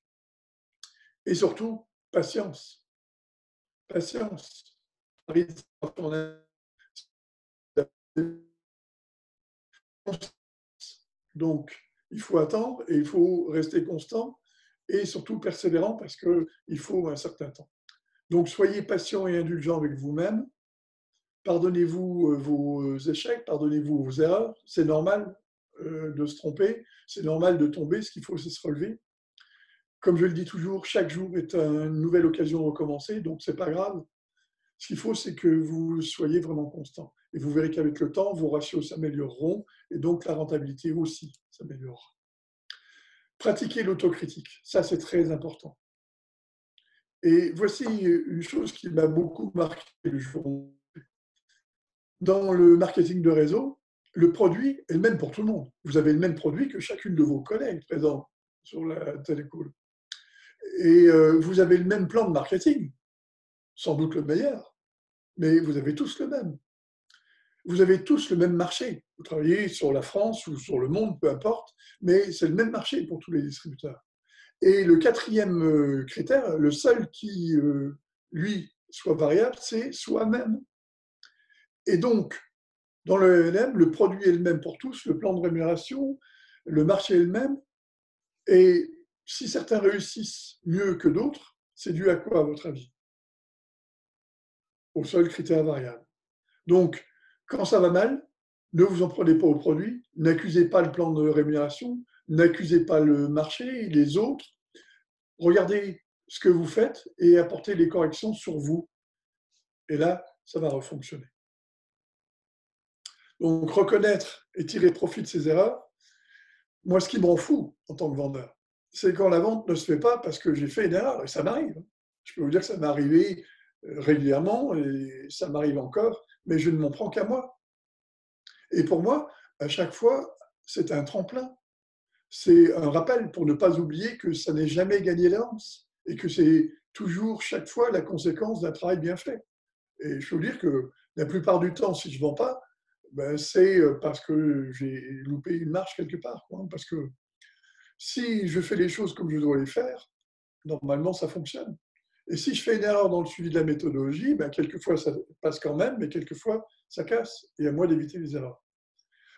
Et surtout, patience. Patience. Donc, il faut attendre et il faut rester constant et surtout persévérant parce qu'il faut un certain temps. Donc, soyez patient et indulgent avec vous-même. Pardonnez-vous vos échecs, pardonnez-vous vos erreurs. C'est normal de se tromper, c'est normal de tomber. Ce qu'il faut, c'est se relever. Comme je le dis toujours, chaque jour est une nouvelle occasion de recommencer, donc ce n'est pas grave. Ce qu'il faut, c'est que vous soyez vraiment constant. Et vous verrez qu'avec le temps, vos ratios s'amélioreront et donc la rentabilité aussi s'améliorera. Pratiquez l'autocritique, ça c'est très important. Et voici une chose qui m'a beaucoup marqué le jour où. Dans le marketing de réseau, le produit est le même pour tout le monde. Vous avez le même produit que chacune de vos collègues présents sur la télécall. Et vous avez le même plan de marketing, sans doute le meilleur, mais vous avez tous le même. vous avez tous le même marché. Vous travaillez sur la France ou sur le monde, peu importe, mais c'est le même marché pour tous les distributeurs. Et le quatrième critère, le seul qui, lui, soit variable, c'est soi-même. Et donc, dans le ENM, le produit est le même pour tous, le plan de rémunération, le marché est le même. Et si certains réussissent mieux que d'autres, c'est dû à quoi, à votre avis? Au seul critère variable. Donc, quand ça va mal, ne vous en prenez pas au produit, n'accusez pas le plan de rémunération, n'accusez pas le marché, les autres. Regardez ce que vous faites et apportez les corrections sur vous. Et là, ça va refonctionner. Donc, reconnaître et tirer profit de ces erreurs, moi, ce qui me rend fou en tant que vendeur, c'est quand la vente ne se fait pas parce que j'ai fait une erreur, et ça m'arrive. Je peux vous dire que ça m'est arrivé régulièrement, et ça m'arrive encore, mais je ne m'en prends qu'à moi. Et pour moi, à chaque fois, c'est un tremplin. C'est un rappel pour ne pas oublier que ça n'est jamais gagné d'avance et que c'est toujours, chaque fois, la conséquence d'un travail bien fait. Et je peux vous dire que la plupart du temps, si je ne vends pas, ben c'est parce que j'ai loupé une marche quelque part. Quoi. Parce que si je fais les choses comme je dois les faire, normalement, ça fonctionne. Et si je fais une erreur dans le suivi de la méthodologie, ben quelquefois, ça passe quand même, mais quelquefois, ça casse. Et à moi d'éviter les erreurs.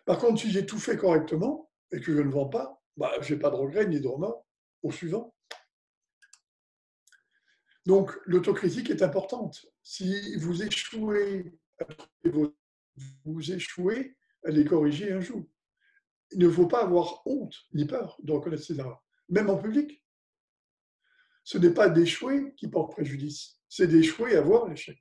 Par contre, si j'ai tout fait correctement et que je ne vends pas, bah, je n'ai pas de regrets ni de remords au suivant. Donc, l'autocritique est importante. Si vous échouez vous échouez à les corriger un jour. Il ne faut pas avoir honte ni peur de reconnaître ses erreurs, même en public. Ce n'est pas d'échouer qui porte préjudice, c'est d'échouer à voir l'échec.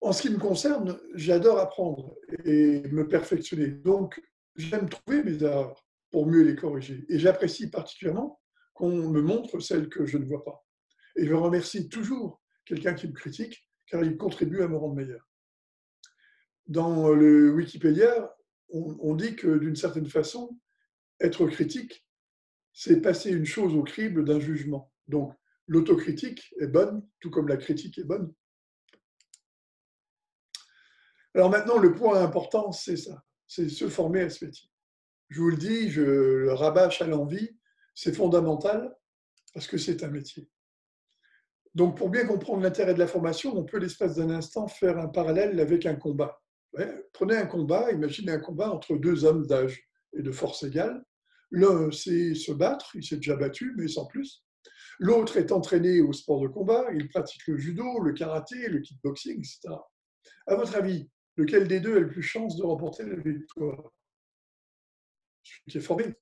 En ce qui me concerne, j'adore apprendre et me perfectionner. Donc, j'aime trouver mes erreurs pour mieux les corriger. Et j'apprécie particulièrement qu'on me montre celles que je ne vois pas. Et je remercie toujours quelqu'un qui me critique, car il contribue à me rendre meilleur. Dans le Wikipédia, on dit que d'une certaine façon, être critique, c'est passer une chose au crible d'un jugement. Donc, l'autocritique est bonne, tout comme la critique est bonne. Alors maintenant, le point important, c'est ça, c'est se former à ce métier. Je vous le dis, je le rabâche à l'envi, c'est fondamental parce que c'est un métier. Donc, pour bien comprendre l'intérêt de la formation, on peut, l'espace d'un instant, faire un parallèle avec un combat. Ouais, prenez un combat, imaginez un combat entre deux hommes d'âge et de force égale. L'un sait se battre, il s'est déjà battu, mais sans plus. L'autre est entraîné au sport de combat, il pratique le judo, le karaté, le kickboxing, etc. À votre avis, lequel des deux a le plus chance de remporter la victoire? Celui qui est formé.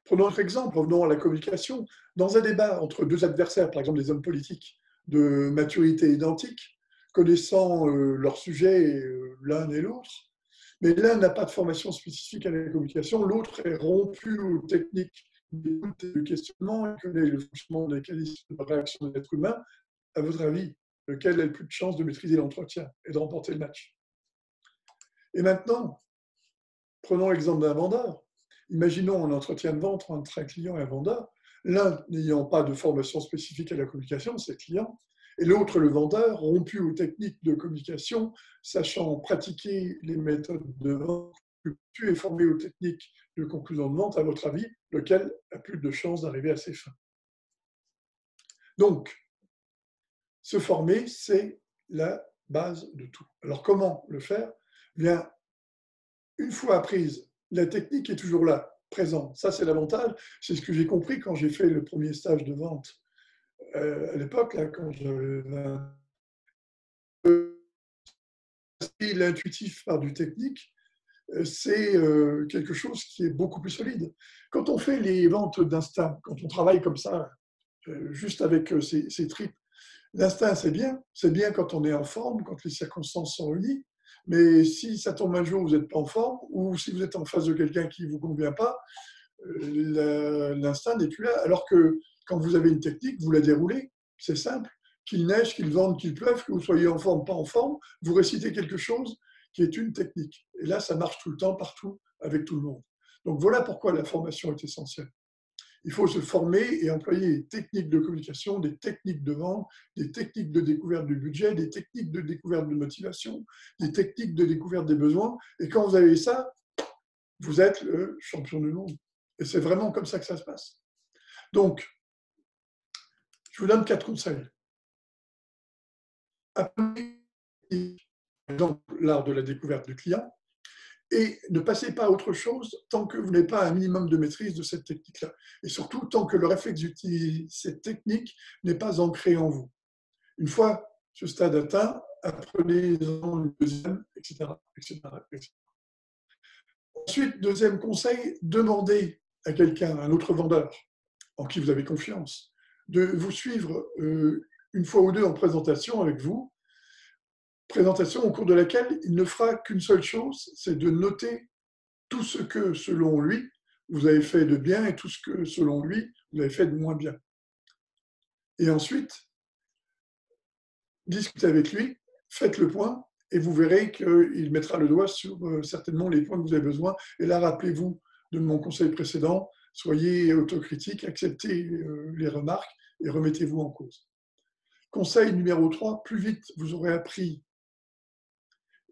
Prenons notre exemple, revenons à la communication. Dans un débat entre deux adversaires, par exemple des hommes politiques de maturité identique, connaissant leur sujet l'un et l'autre, mais l'un n'a pas de formation spécifique à la communication, l'autre est rompu aux techniques d'écoute et de questionnement, il connaît le fonctionnement des mécanismes de réaction de l'être humain. À votre avis, lequel a le plus de chances de maîtriser l'entretien et de remporter le match? Et maintenant, prenons l'exemple d'un vendeur. Imaginons un entretien de vente entre un client et un vendeur, l'un n'ayant pas de formation spécifique à la communication, c'est le client, et l'autre, le vendeur, rompu aux techniques de communication, sachant pratiquer les méthodes de vente, et formé aux techniques de conclusion de vente. À votre avis, lequel a plus de chances d'arriver à ses fins? Donc, se former, c'est la base de tout. Alors, comment le faire? Bien, une fois apprise, la technique est toujours là, présente. Ça, c'est l'avantage. C'est ce que j'ai compris quand j'ai fait le premier stage de vente à l'époque, là, quand j'avais 20. L'intuitif par du technique, c'est quelque chose qui est beaucoup plus solide. Quand on fait les ventes d'instinct, quand on travaille comme ça, juste avec ses tripes, l'instinct, c'est bien quand on est en forme, quand les circonstances sont réunies, mais si ça tombe un jour où vous n'êtes pas en forme, ou si vous êtes en face de quelqu'un qui ne vous convient pas, l'instinct n'est plus là. Alors que quand vous avez une technique, vous la déroulez, c'est simple. Qu'il neige, qu'il vente, qu'il pleuve, que vous soyez en forme, pas en forme, vous récitez quelque chose qui est une technique. Et là, ça marche tout le temps, partout, avec tout le monde. Donc voilà pourquoi la formation est essentielle. Il faut se former et employer des techniques de communication, des techniques de vente, des techniques de découverte du budget, des techniques de découverte de motivation, des techniques de découverte des besoins. Et quand vous avez ça, vous êtes le champion du monde. Et c'est vraiment comme ça que ça se passe. Donc, je vous donne 4 conseils. Apprenez, par exemple, l'art de la découverte du client et ne passez pas à autre chose tant que vous n'avez pas un minimum de maîtrise de cette technique-là. Et surtout, tant que le réflexe d'utiliser cette technique n'est pas ancré en vous. Une fois ce stade atteint, apprenez-en le deuxième, etc., etc., etc. Ensuite, deuxième conseil, demandez à quelqu'un, un autre vendeur, en qui vous avez confiance, de vous suivre une fois ou deux en présentation avec vous, présentation au cours de laquelle il ne fera qu'une seule chose, c'est de noter tout ce que, selon lui, vous avez fait de bien et tout ce que, selon lui, vous avez fait de moins bien. Et ensuite, discutez avec lui, faites le point, et vous verrez qu'il mettra le doigt sur certainement les points que vous avez besoin. Et là, rappelez-vous de mon conseil précédent, soyez autocritique, acceptez les remarques et remettez-vous en cause. Conseil numéro 3, plus vite vous aurez appris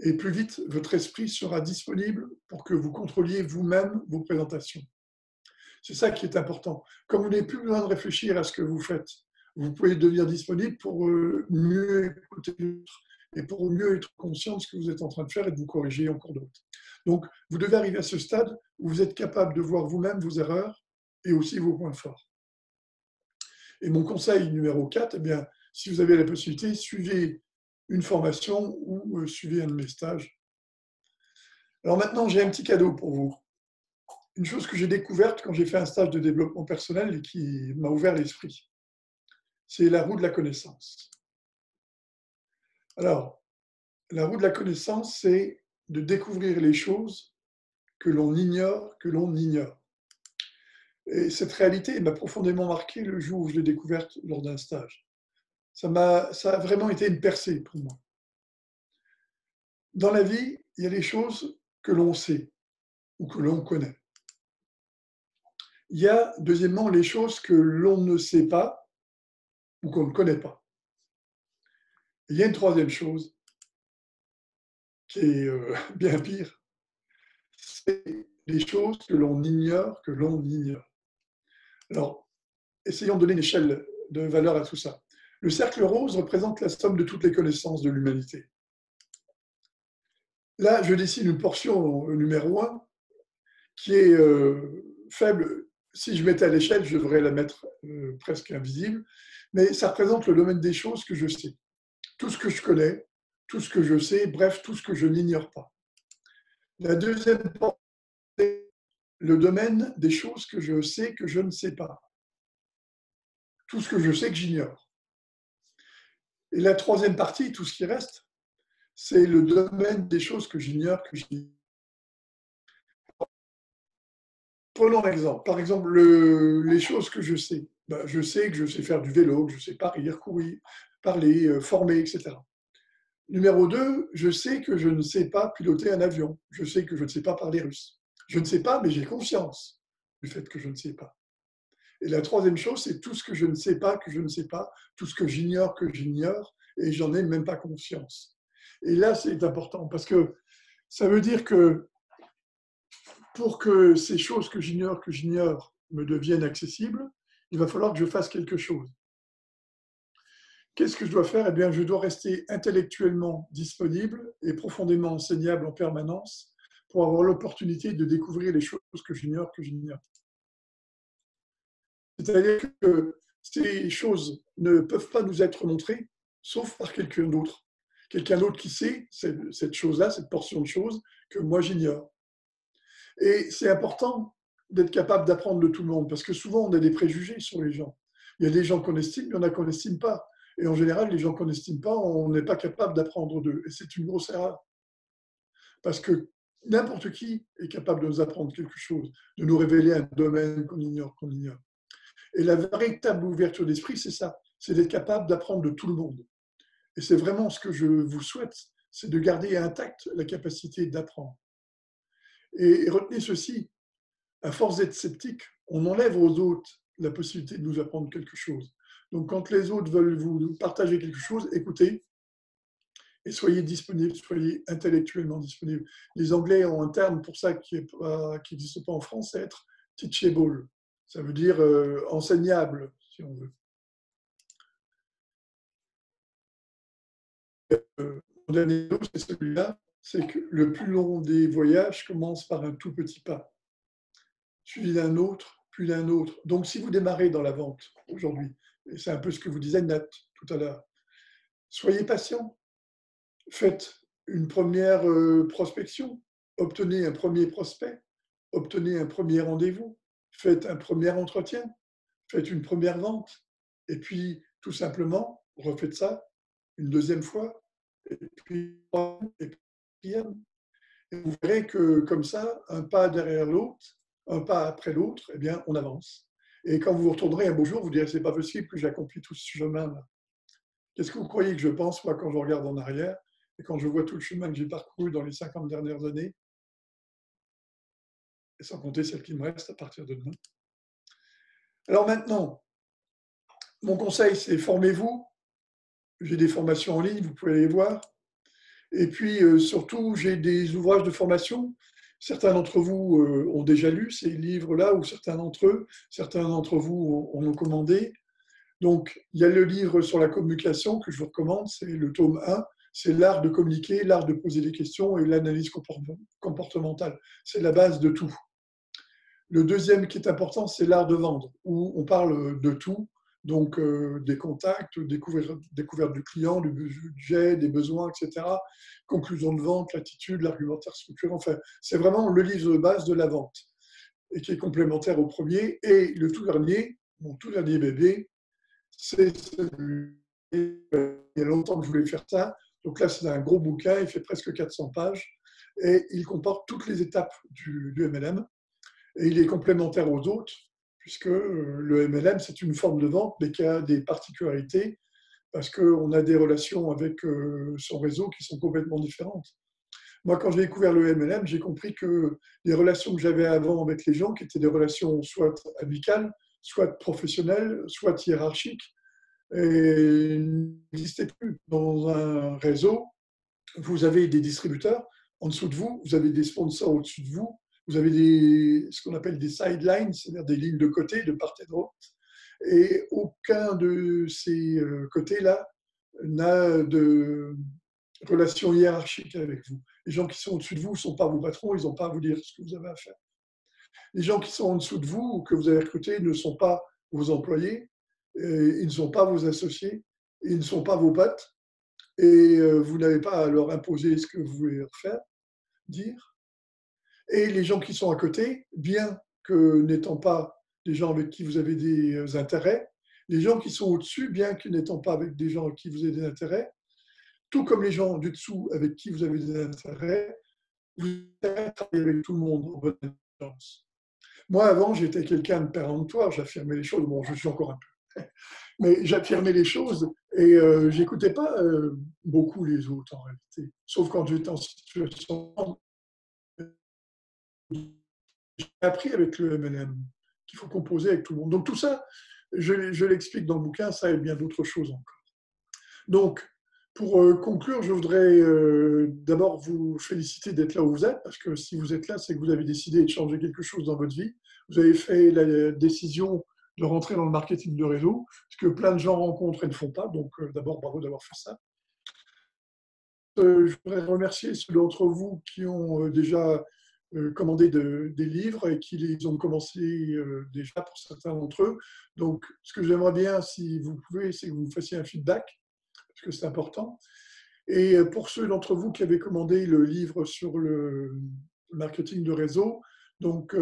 et plus vite votre esprit sera disponible pour que vous contrôliez vous-même vos présentations. C'est ça qui est important. Comme vous n'avez plus besoin de réfléchir à ce que vous faites, vous pouvez devenir disponible pour mieux écouter l'autre et pour mieux être conscient de ce que vous êtes en train de faire et de vous corriger en cours de route. Donc, vous devez arriver à ce stade où vous êtes capable de voir vous-même vos erreurs et aussi vos points forts. Et mon conseil numéro 4, eh bien, si vous avez la possibilité, suivez une formation ou suivez un de mes stages. Alors maintenant, j'ai un petit cadeau pour vous. Une chose que j'ai découverte quand j'ai fait un stage de développement personnel et qui m'a ouvert l'esprit, c'est la roue de la connaissance. Alors, la roue de la connaissance, c'est de découvrir les choses que l'on ignore, que l'on ignore. Et cette réalité m'a profondément marqué le jour où je l'ai découverte lors d'un stage. Ça a vraiment été une percée pour moi. Dans la vie, il y a des choses que l'on sait ou que l'on connaît. Il y a, deuxièmement, les choses que l'on ne sait pas ou qu'on ne connaît pas. Il y a une troisième chose qui est bien pire, c'est les choses que l'on ignore, que l'on ignore. Alors, essayons de donner une échelle de valeur à tout ça. Le cercle rose représente la somme de toutes les connaissances de l'humanité. Là, je dessine une portion numéro 1 qui est faible. Si je mettais à l'échelle, je devrais la mettre presque invisible, mais ça représente le domaine des choses que je sais. Tout ce que je connais, tout ce que je sais, bref, tout ce que je n'ignore pas. La deuxième portion, c'est le domaine des choses que je sais que je ne sais pas. Tout ce que je sais que j'ignore. Et la troisième partie, tout ce qui reste, c'est le domaine des choses que j'ignore, que j'ignore. Prenons l'exemple. Par exemple, les choses que je sais. Ben, je sais que je sais faire du vélo, que je sais parier, courir, parler, former, etc. Numéro 2, je sais que je ne sais pas piloter un avion. Je sais que je ne sais pas parler russe. Je ne sais pas, mais j'ai confiance du fait que je ne sais pas. Et la troisième chose, c'est tout ce que je ne sais pas, que je ne sais pas, tout ce que j'ignore, et j'en ai même pas conscience. Et là, c'est important, parce que ça veut dire que pour que ces choses que j'ignore, me deviennent accessibles, il va falloir que je fasse quelque chose. Qu'est-ce que je dois faire? Eh bien, je dois rester intellectuellement disponible et profondément enseignable en permanence pour avoir l'opportunité de découvrir les choses que j'ignore, C'est-à-dire que ces choses ne peuvent pas nous être montrées, sauf par quelqu'un d'autre. Quelqu'un d'autre qui sait cette chose-là, cette portion de choses que moi j'ignore. Et c'est important d'être capable d'apprendre de tout le monde, parce que souvent on a des préjugés sur les gens. Il y a des gens qu'on estime, il y en a qu'on n'estime pas. Et en général, les gens qu'on n'estime pas, on n'est pas capable d'apprendre d'eux. Et c'est une grosse erreur. Parce que n'importe qui est capable de nous apprendre quelque chose, de nous révéler un domaine qu'on ignore, Et la véritable ouverture d'esprit, c'est ça. C'est d'être capable d'apprendre de tout le monde. Et c'est vraiment ce que je vous souhaite, c'est de garder intacte la capacité d'apprendre. Et retenez ceci, à force d'être sceptique, on enlève aux autres la possibilité de nous apprendre quelque chose. Donc, quand les autres veulent vous partager quelque chose, écoutez et soyez disponible, soyez intellectuellement disponible. Les Anglais ont un terme pour ça qui n'existe pas en France, c'est être teachable. Ça veut dire enseignable, si on veut. Mon dernier mot, c'est celui-là, c'est que le plus long des voyages commence par un tout petit pas, suivi d'un autre, puis d'un autre. Donc, si vous démarrez dans la vente aujourd'hui, et c'est un peu ce que vous disait Nat tout à l'heure, soyez patient, faites une première prospection, obtenez un premier prospect, obtenez un premier rendez-vous, faites un premier entretien, faites une première vente, et puis tout simplement, refaites ça une deuxième fois, et puis et quatrième. Et vous verrez que comme ça, un pas derrière l'autre, un pas après l'autre, eh bien, on avance. Et quand vous vous retournerez un beau jour, vous direz, c'est pas possible que j'accomplis tout ce chemin-là. Qu'est-ce que vous croyez que je pense, moi, quand je regarde en arrière et quand je vois tout le chemin que j'ai parcouru dans les 50 dernières années, et sans compter celle qui me reste à partir de demain. Alors maintenant, mon conseil, c'est formez-vous. J'ai des formations en ligne, vous pouvez les voir. Et puis, surtout, j'ai des ouvrages de formation. Certains d'entre vous ont déjà lu ces livres-là, ou certains d'entre vous en ont commandé. Donc, il y a le livre sur la communication que je vous recommande, c'est le tome 1. C'est l'art de communiquer, l'art de poser des questions et l'analyse comportementale. C'est la base de tout. Le deuxième qui est important, c'est l'art de vendre, où on parle de tout, donc des contacts, découverte du client, du budget, des besoins, etc. Conclusion de vente, l'attitude, l'argumentaire structuré. Enfin, c'est vraiment le livre de base de la vente et qui est complémentaire au premier. Et le tout dernier, mon tout dernier bébé, c'est celui. Il y a longtemps que je voulais faire ça. Donc là, c'est un gros bouquin, il fait presque 400 pages et il comporte toutes les étapes du MLM. Et il est complémentaire aux autres, puisque le MLM, c'est une forme de vente, mais qui a des particularités, parce qu'on a des relations avec son réseau qui sont complètement différentes. Moi, quand j'ai découvert le MLM, j'ai compris que les relations que j'avais avant avec les gens, qui étaient des relations soit amicales, soit professionnelles, soit hiérarchiques, n'existaient plus. Dans un réseau, vous avez des distributeurs en dessous de vous, vous avez des sponsors au-dessus de vous, vous avez ce qu'on appelle des sidelines, c'est-à-dire des lignes de côté, de part et d'autre. Et aucun de ces côtés-là n'a de relation hiérarchique avec vous. Les gens qui sont au-dessus de vous ne sont pas vos patrons, ils n'ont pas à vous dire ce que vous avez à faire. Les gens qui sont en dessous de vous ou que vous avez recrutés ne sont pas vos employés, ils ne sont pas vos associés, ils ne sont pas vos potes, et vous n'avez pas à leur imposer ce que vous voulez leur faire, dire. Et les gens qui sont à côté, bien que n'étant pas des gens avec qui vous avez des intérêts, les gens qui sont au-dessus, bien que n'étant pas avec des gens avec qui vous avez des intérêts, tout comme les gens du dessous avec qui vous avez des intérêts, vous avez travailler avec tout le monde en bonne intelligence. Moi, avant, j'étais quelqu'un de péremptoire, j'affirmais les choses. Bon, je suis encore un peu. Mais j'affirmais les choses et j'écoutais pas beaucoup les autres en réalité. Sauf quand j'étais en situation. J'ai appris avec le MLM qu'il faut composer avec tout le monde. Donc tout ça, je l'explique dans le bouquin, ça et bien d'autres choses encore. Donc, pour conclure, je voudrais d'abord vous féliciter d'être là où vous êtes, parce que si vous êtes là, c'est que vous avez décidé de changer quelque chose dans votre vie. Vous avez fait la décision de rentrer dans le marketing de réseau, ce que plein de gens rencontrent et ne font pas. Donc, d'abord, bravo d'avoir fait ça. Je voudrais remercier ceux d'entre vous qui ont déjà commandé des livres et qui les ont commencé déjà pour certains d'entre eux. Donc, ce que j'aimerais bien, si vous pouvez, c'est que vous me fassiez un feedback, parce que c'est important. Et pour ceux d'entre vous qui avaient commandé le livre sur le marketing de réseau, donc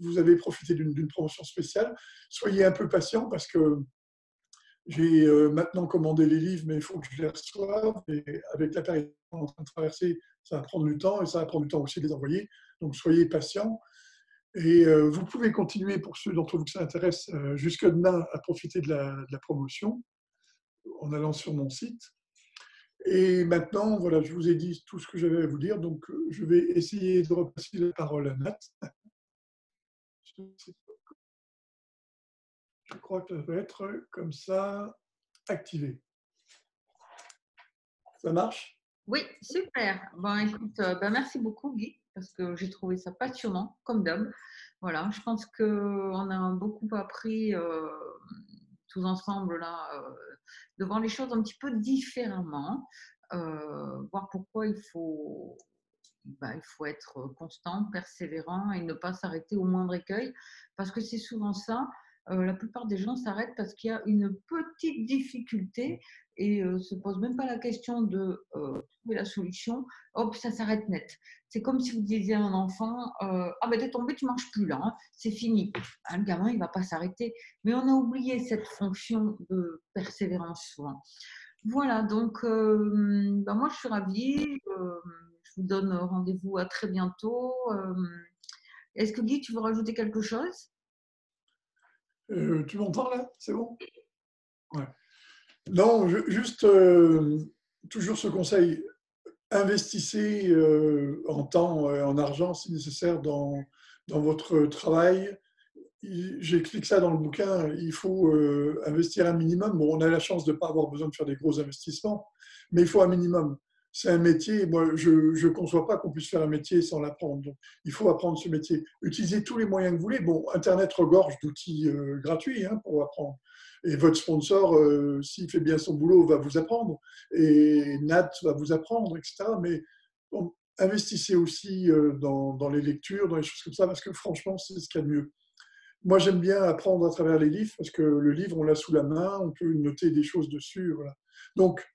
vous avez profité d'une promotion spéciale. Soyez un peu patient parce que j'ai maintenant commandé les livres, mais il faut que je les reçoive. Et avec la période qu'on est en train de traverser, ça va prendre du temps et ça va prendre du temps aussi de les envoyer. Donc soyez patients. Et vous pouvez continuer, pour ceux d'entre vous que ça intéresse, jusque demain à profiter de la promotion en allant sur mon site. Et maintenant, voilà, je vous ai dit tout ce que j'avais à vous dire, donc je vais essayer de repasser la parole à Nat. Je crois que ça va être comme ça, activé. Ça marche? Oui, super. Ben, écoute, ben, merci beaucoup Guy, parce que j'ai trouvé ça passionnant, comme d'hab. Voilà, je pense qu'on a beaucoup appris tous ensemble là, de voir les choses un petit peu différemment, voir pourquoi il faut être constant, persévérant et ne pas s'arrêter au moindre écueil. Parce que c'est souvent ça, la plupart des gens s'arrêtent parce qu'il y a une petite difficulté et ne se posent même pas la question de trouver la solution. Hop, ça s'arrête net. C'est comme si vous disiez à un enfant, ah ben t'es tombé, tu marches plus là, hein, c'est fini. Ah, le gamin, il va pas s'arrêter. Mais on a oublié cette fonction de persévérance souvent. Voilà, donc ben moi je suis ravie. Je vous donne rendez-vous à très bientôt. Est-ce que Guy, tu veux rajouter quelque chose? Tu m'entends là? C'est bon? Ouais. Non, juste toujours ce conseil, investissez en temps, en argent si nécessaire dans votre travail. J'explique ça dans le bouquin, il faut investir un minimum. Bon, on a la chance de ne pas avoir besoin de faire des gros investissements, mais il faut un minimum. C'est un métier, moi je ne conçois pas qu'on puisse faire un métier sans l'apprendre. Donc, il faut apprendre ce métier. Utilisez tous les moyens que vous voulez. Bon, Internet regorge d'outils gratuits hein, pour apprendre. Et votre sponsor, s'il fait bien son boulot, va vous apprendre. Et Nat va vous apprendre, etc. Mais bon, investissez aussi dans les lectures, dans les choses comme ça, parce que franchement, c'est ce qu'il y a de mieux. Moi, j'aime bien apprendre à travers les livres parce que le livre, on l'a sous la main, on peut noter des choses dessus. Voilà. Donc,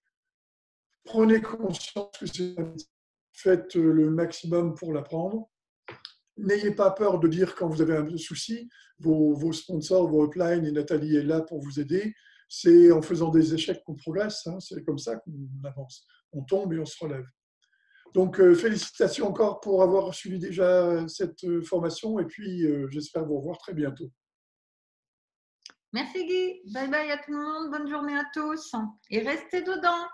prenez conscience que c'est un métier. Faites le maximum pour l'apprendre. N'ayez pas peur de dire quand vous avez un souci. Vos sponsors, vos hotlines, et Nathalie est là pour vous aider. C'est en faisant des échecs qu'on progresse. Hein. C'est comme ça qu'on avance. On tombe et on se relève. Donc, félicitations encore pour avoir suivi déjà cette formation et puis j'espère vous revoir très bientôt. Merci Guy. Bye bye à tout le monde. Bonne journée à tous. Et restez dedans.